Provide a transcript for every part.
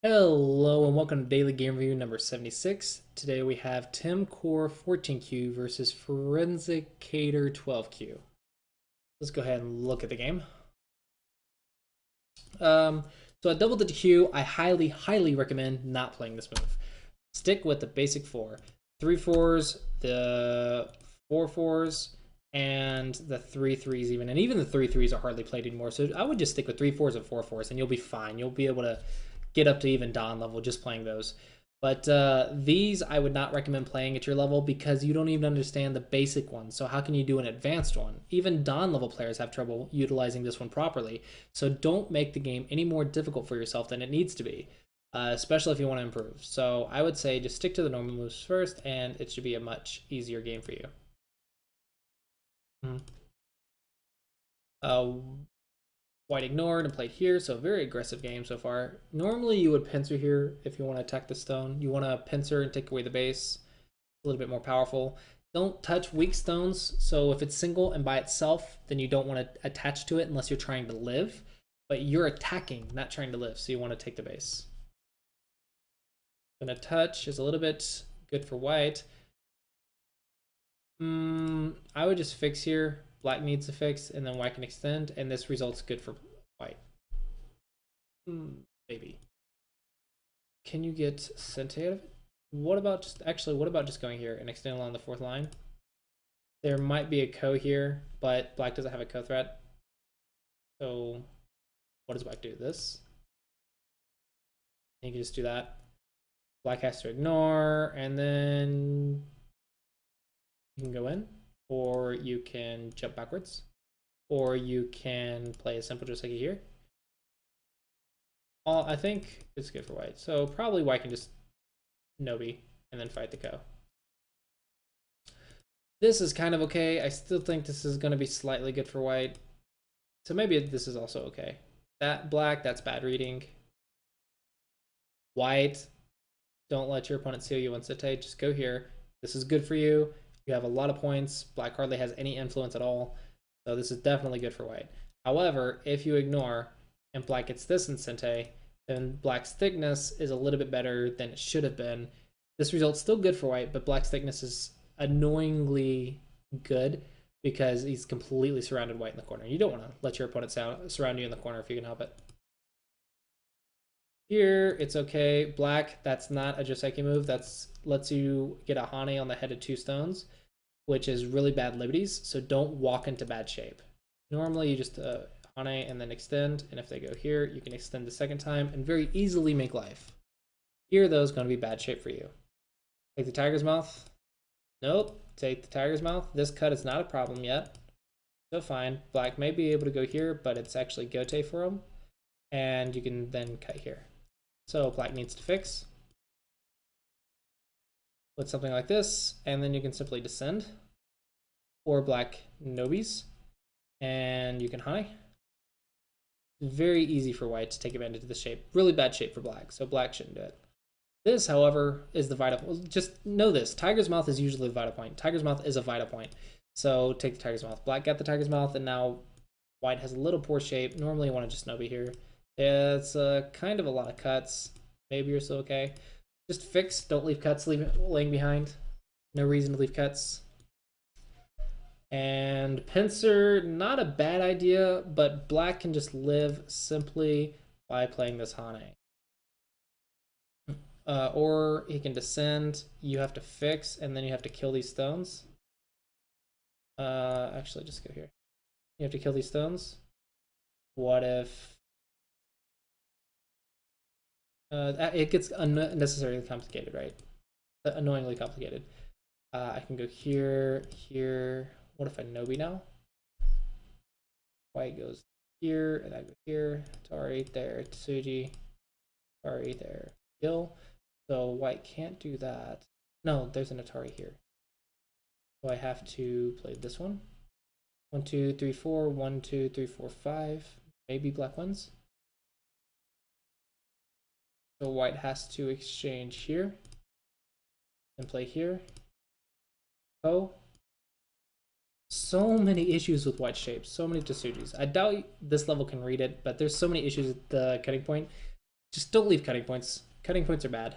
Hello and welcome to Daily Game Review number 76. Today we have Timcour 14Q versus Forensicator 12Q. Let's go ahead and look at the game. So at double digit Q, I highly recommend not playing this move. Stick with the basic four. 3 4s, the 4 4s, and the 3 3s even. And even the 3 3s are hardly played anymore. So I would just stick with 3 4s and 4 4s and you'll be fine. You'll be able to get up to even Dawn level just playing those. But these I would not recommend playing at your level because you don't even understand the basic one. So how can you do an advanced one? Even Dawn level players have trouble utilizing this one properly. So don't make the game any more difficult for yourself than it needs to be, especially if you want to improve. So I would say just stick to the normal moves first, and it should be a much easier game for you. White ignored and played here, so very aggressive game so far. Normally you would pincer here if you want to attack the stone. You want to pincer and take away the base. A little bit more powerful. Don't touch weak stones, so if it's single and by itself, then you don't want to attach to it unless you're trying to live. But you're attacking, not trying to live, so you want to take the base. Gonna touch is a little bit good for white. I would just fix here. Black needs to fix, and then white can extend, and this result's good for white. Maybe. Can you get Sente out of it? What about just going here and extend along the fourth line? There might be a co here, but black doesn't have a co threat. So what does black do? This? And you can just do that. Black has to ignore, and then you can go in, or you can jump backwards, or you can play a simple just like here. I think it's good for white. So probably white can just Nobi and then fight the co. This is kind of okay. I still think this is going to be slightly good for white. So maybe this is also okay. That black, that's bad reading. White, don't let your opponent seal you on Sente. Just go here. This is good for you. You have a lot of points. Black hardly has any influence at all. So this is definitely good for white. However, if you ignore and black gets this in Sente, then black's thickness is a little bit better than it should have been. This result's still good for white, but black's thickness is annoyingly good because he's completely surrounded white in the corner. You don't want to let your opponent surround you in the corner if you can help it. Here, it's okay. Black, that's not a Joseki move. That's lets you get a Hane on the head of 2 stones, which is really bad liberties, so don't walk into bad shape. Normally, you just Hane and then extend, and if they go here, you can extend the second time and very easily make life. Here, though, is going to be bad shape for you. Take the tiger's mouth. Nope. Take the tiger's mouth. This cut is not a problem yet. So fine. Black may be able to go here, but it's actually Gote for him. And you can then cut here. So black needs to fix with something like this, and then you can simply descend. Or black Nobis, and you can Hane. Very easy for white to take advantage of the shape. Really bad shape for black, so black shouldn't do it. This, however, is the vital. Just know this: Tiger's Mouth is usually the vital point. Tiger's Mouth is a vital point. So take the Tiger's Mouth. Black got the Tiger's Mouth, and now white has a little poor shape. Normally, you want to just Nobi here. It's kind of a lot of cuts. Maybe you're still okay. Just fix. Don't leave cuts laying behind. No reason to leave cuts. And pincer, not a bad idea, but black can just live simply by playing this Hane. Or he can descend. You have to fix, and then you have to kill these stones. Actually, just go here. You have to kill these stones. What if it gets unnecessarily complicated, right? Annoyingly complicated. I can go here, here. What if I Nobi now? White goes here, and I go here. Tari there, Tsuji. Tari there, kill. So white can't do that. No, there's an Atari here. So I have to play this one. 1, 2, 3, 4. 1, 2, 3, 4, 5. Maybe black wins. So white has to exchange here and play here. Oh. So many issues with white shapes. So many Tsujis. I doubt this level can read it, but there's so many issues at the cutting point. Just don't leave cutting points. Cutting points are bad.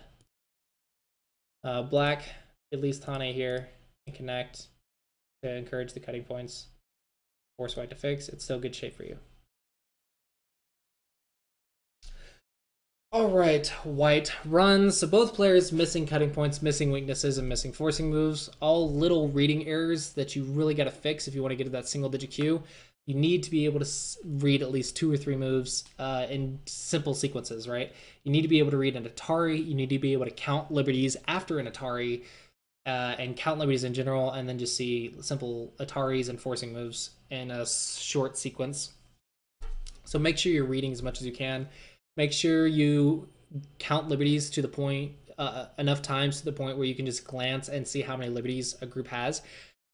Black, at least Hane here, and connect to encourage the cutting points. Force white to fix. It's still good shape for you. All right, white runs. So both players missing cutting points, missing weaknesses, and missing forcing moves. All little reading errors that you really got to fix if you want to get to that single-digit Q. You need to be able to read at least 2 or 3 moves in simple sequences, right? You need to be able to read an Atari. You need to be able to count liberties after an Atari and count liberties in general, and then just see simple Ataris and forcing moves in a short sequence. So make sure you're reading as much as you can. Make sure you count liberties to the point, enough times to the point where you can just glance and see how many liberties a group has.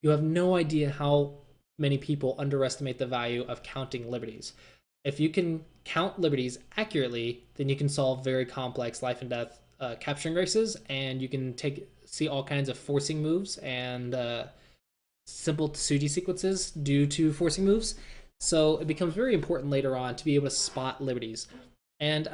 You have no idea how many people underestimate the value of counting liberties. If you can count liberties accurately, then you can solve very complex life and death capturing races, and you can see all kinds of forcing moves and simple Tsuji sequences due to forcing moves. So it becomes very important later on to be able to spot liberties. And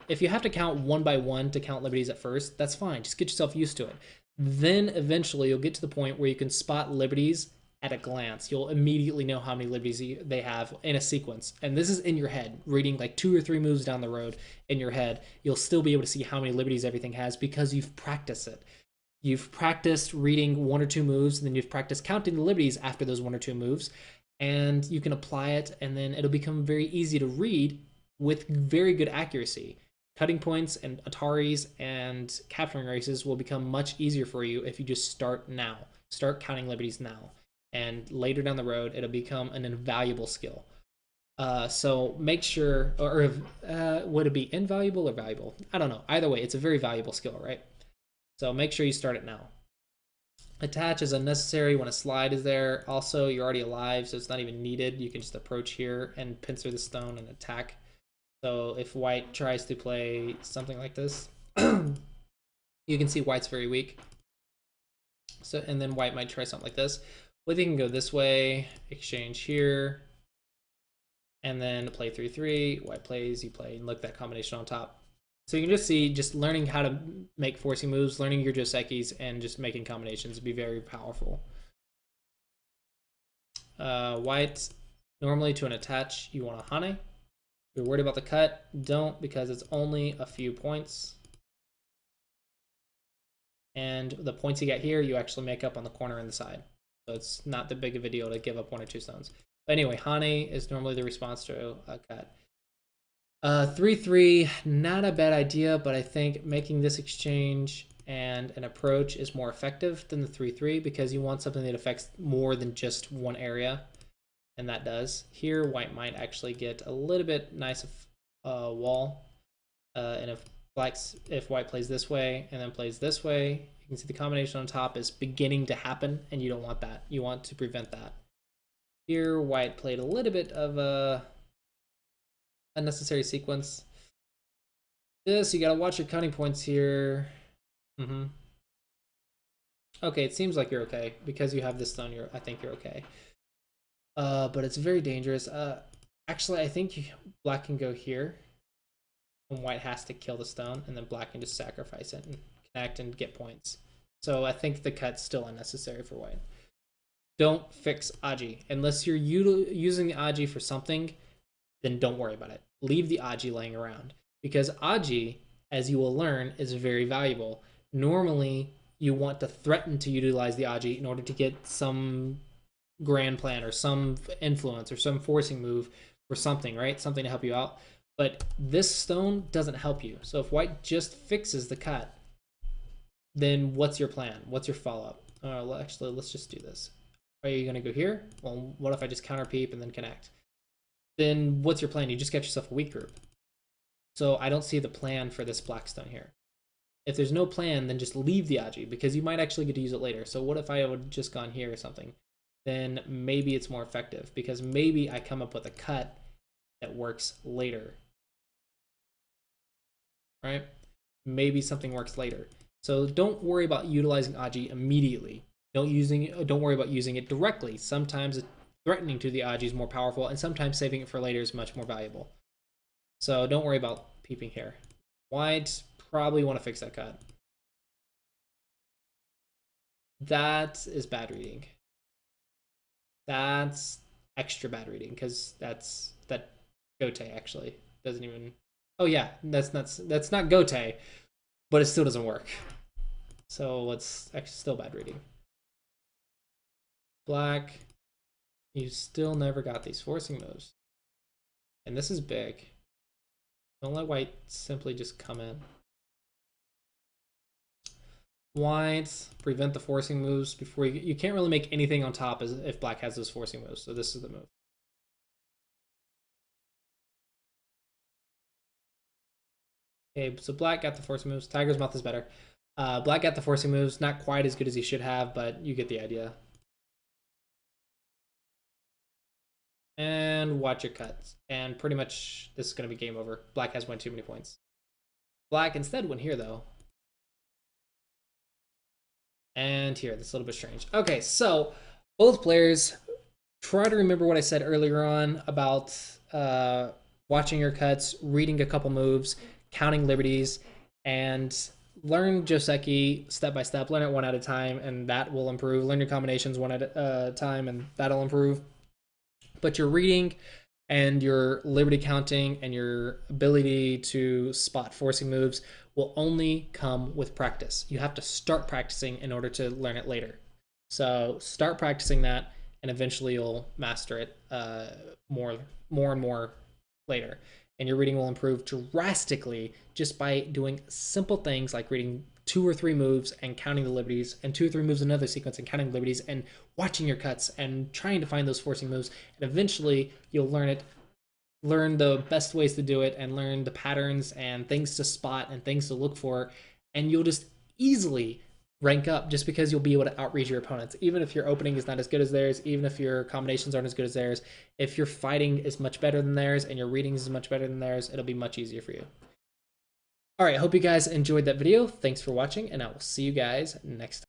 if you have to count 1 by 1 to count liberties at first, that's fine. Just get yourself used to it. Then eventually you'll get to the point where you can spot liberties at a glance. You'll immediately know how many liberties they have in a sequence. And this is in your head, reading like 2 or 3 moves down the road in your head. You'll still be able to see how many liberties everything has because you've practiced it. You've practiced reading 1 or 2 moves, and then you've practiced counting the liberties after those 1 or 2 moves. And you can apply it, and then it'll become very easy to read with very good accuracy. Cutting points and Ataris and capturing races will become much easier for you if you just start now. Start counting liberties now. And later down the road, it'll become an invaluable skill. So make sure, or would it be invaluable or valuable? I don't know. Either way, it's a very valuable skill, right? So make sure you start it now. Attach is unnecessary when a slide is there. Also, you're already alive, so it's not even needed. You can just approach here and pincer the stone and attack. So if white tries to play something like this, you can see white's very weak. So, and then white might try something like this. Well, they can go this way, exchange here, and then play 3-3. White plays, you play, and look, that combination on top. So you can just see, just learning how to make forcing moves, learning your Josekis, and just making combinations would be very powerful. White, normally to an attach, you want a Hane. If you're worried about the cut, don't, because it's only a few points. And the points you get here, you actually make up on the corner and the side. So it's not that big of a deal to give up 1 or 2 stones. But anyway, Hane is normally the response to a cut. 3-3, not a bad idea, but I think making this exchange and an approach is more effective than the 3-3 because you want something that affects more than just one area, and that does. Here, white might actually get a little bit nice wall, and if white plays this way and then plays this way, you can see the combination on top is beginning to happen, and you don't want that. You want to prevent that. Here, white played a little bit of a unnecessary sequence. This, you gotta watch your cutting points here. Okay, it seems like you're okay. Because you have this stone, I think you're okay. But it's very dangerous. Actually, I think black can go here. And white has to kill the stone, and then black can just sacrifice it and connect and get points. So I think the cut's still unnecessary for white. Don't fix Aji. Unless you're using the Aji for something, then don't worry about it. Leave the Aji laying around. Because Aji, as you will learn, is very valuable. Normally, you want to threaten to utilize the Aji in order to get some grand plan or some influence or some forcing move or something, right? Something to help you out. But this stone doesn't help you. So if white just fixes the cut, then what's your plan? What's your follow-up? Actually, let's just do this. Are you going to go here? Well, what if I just counter peep and then connect? Then what's your plan? You just get yourself a weak group. So I don't see the plan for this black stone here. If there's no plan, then just leave the Aji, because you might actually get to use it later. So what if I would just gone here or something? Then maybe it's more effective, because maybe I come up with a cut that works later. Right? Maybe something works later. So don't worry about utilizing Aji immediately. Don't worry about using it directly. Sometimes threatening to the Aji is more powerful, and sometimes saving it for later is much more valuable. So don't worry about peeping here. White probably want to fix that cut. That is bad reading. That's extra bad reading because that Gote actually doesn't even. Oh yeah, that's not Gote, but it still doesn't work. So it's still bad reading. Black, you still never got these forcing moves, and this is big. Don't let white simply just come in. White, prevent the forcing moves before you can't really make anything on top as if black has those forcing moves. So this is the move. Okay, so black got the forcing moves. Tiger's Mouth is better. Black got the forcing moves. Not quite as good as he should have, but you get the idea. And watch your cuts. And pretty much this is going to be game over. Black has won too many points. Black instead went here, though. And here, that's a little bit strange. Okay, so both players, try to remember what I said earlier on about watching your cuts, reading a couple moves, counting liberties, and learn Joseki step by step. Learn it one at a time, and that will improve. Learn your combinations one at a time, and that'll improve. But your reading and your liberty counting and your ability to spot forcing moves will only come with practice. You have to start practicing in order to learn it later. So start practicing that, and eventually you'll master it more and more later. And your reading will improve drastically just by doing simple things like reading 2 or 3 moves and counting the liberties, and 2 or 3 moves in another sequence and counting liberties, and watching your cuts and trying to find those forcing moves. And eventually you'll learn it, learn the best ways to do it, and learn the patterns and things to spot and things to look for. And you'll just easily rank up just because you'll be able to outreach your opponents. Even if your opening is not as good as theirs, even if your combinations aren't as good as theirs, if your fighting is much better than theirs and your readings is much better than theirs, it'll be much easier for you. All right, hope you guys enjoyed that video. Thanks for watching, and I will see you guys next time.